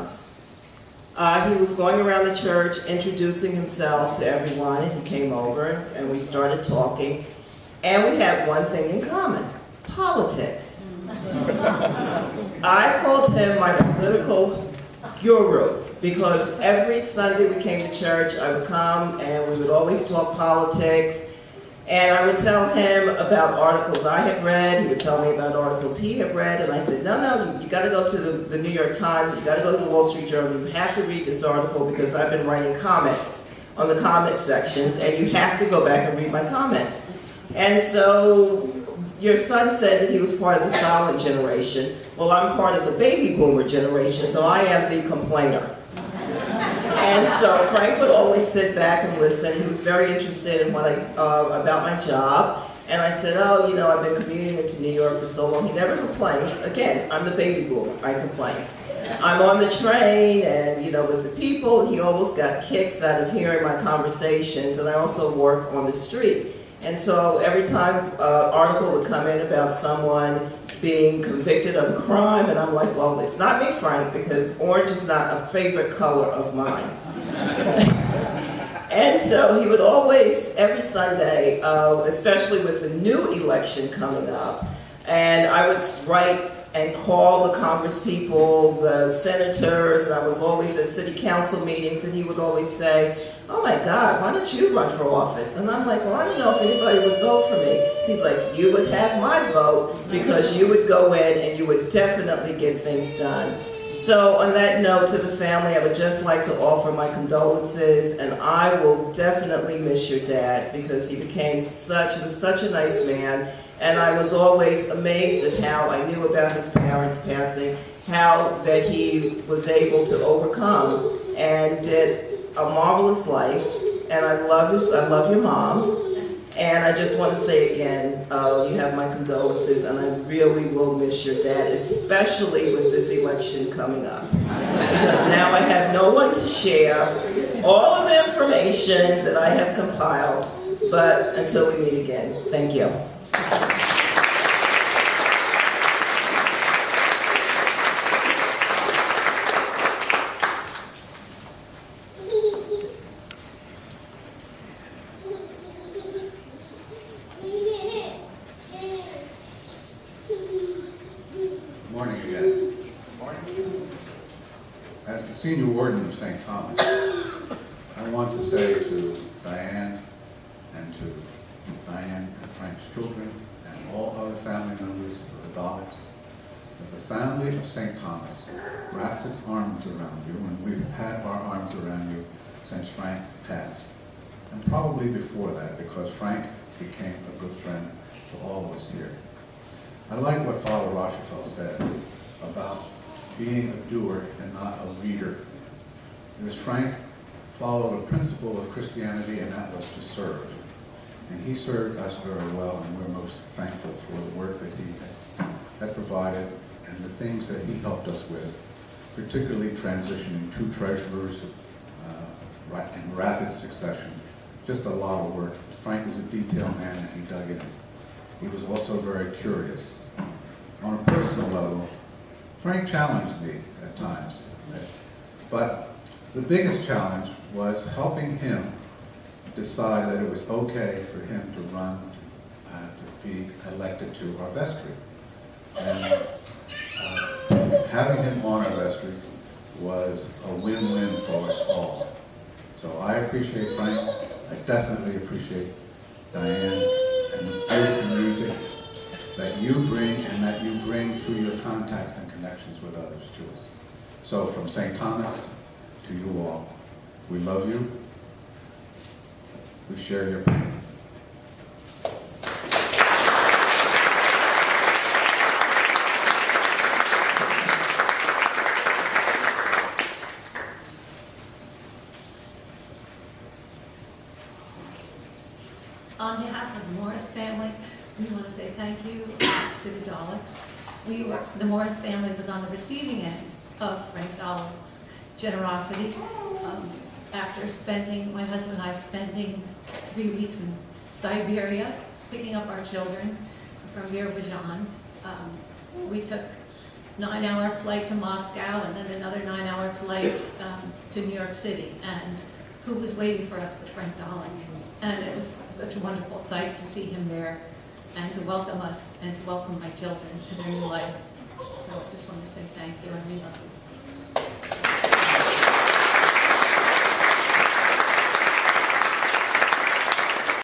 Thomas. He was going around the church introducing himself to everyone, and he came over and we started talking, and we had one thing in common: politics. I called him my political guru because every Sunday we came to church, I would come and we would always talk politics. And I would tell him about articles I had read, he would tell me about articles he had read, and I said, no, you gotta go to the New York Times, you gotta go to the Wall Street Journal, you have to read this article because I've been writing comments on the comment sections, and you have to go back and read my comments. And so, your son said that he was part of the silent generation. Well, I'm part of the baby boomer generation, so I am the complainer. And so Frank would always sit back and listen. He was very interested in what about my job. And I said, oh, you know, I've been commuting into New York for so long. He never complained. Again, I'm the baby boomer. I complain. I'm on the train and, you know, with the people, and he always got kicks out of hearing my conversations. And I also work on the street. And so every time an article would come in about someone being convicted of a crime, and I'm like, well, it's not me, Frank, because orange is not a favorite color of mine. And so he would always, every Sunday, especially with the new election coming up, and I would write and call the congresspeople, the senators, and I was always at city council meetings, and he would always say, oh my God, why don't you run for office? And I'm like, well, I don't know if anybody would vote for me. He's like, you would have my vote because you would go in and you would definitely get things done. So on that note, to the family, I would just like to offer my condolences, and I will definitely miss your dad because he was such a nice man, and I was always amazed at how I knew about his parents passing, how that he was able to overcome and did a marvelous life, and I love your mom, and I just want to say again, you have my condolences, and I really will miss your dad, especially with this election coming up, because now I have no one to share all of the information that I have compiled, but until we meet again, thank you. As the senior warden of St. Thomas, I want to say to Diane and Frank's children and all other family members of the Daleks that the family of St. Thomas wraps its arms around you, and we've had our arms around you since Frank passed. And probably before that, because Frank became a good friend to all of us here. I like what Father Rochefort said about being a doer and not a reader. Because Frank followed a principle of Christianity, and that was to serve. And he served us very well, and we're most thankful for the work that he had provided and the things that he helped us with, particularly transitioning two treasurers in rapid succession. Just a lot of work. Frank was a detail man, and he dug in. He was also very curious. On a personal level, Frank challenged me at times, but the biggest challenge was helping him decide that it was okay for him to run, to be elected to our vestry. And having him on our vestry was a win-win for us all. So I appreciate Frank. I definitely appreciate Diane and the beautiful music that you bring and that you bring through your contacts and connections with others to us. So from St. Thomas to you all, we love you. We share your pain. On behalf of the Morris family, we want to say thank you to the Daleks. The Morris family was on the receiving end of Frank Dalek's generosity. After my husband and I spending 3 weeks in Siberia, picking up our children from Azerbaijan. We took a 9-hour flight to Moscow and then another 9-hour flight to New York City, and who was waiting for us but Frank Dolick. And it was such a wonderful sight to see him there and to welcome us and to welcome my children to their new life. So I just want to say thank you, and we love you.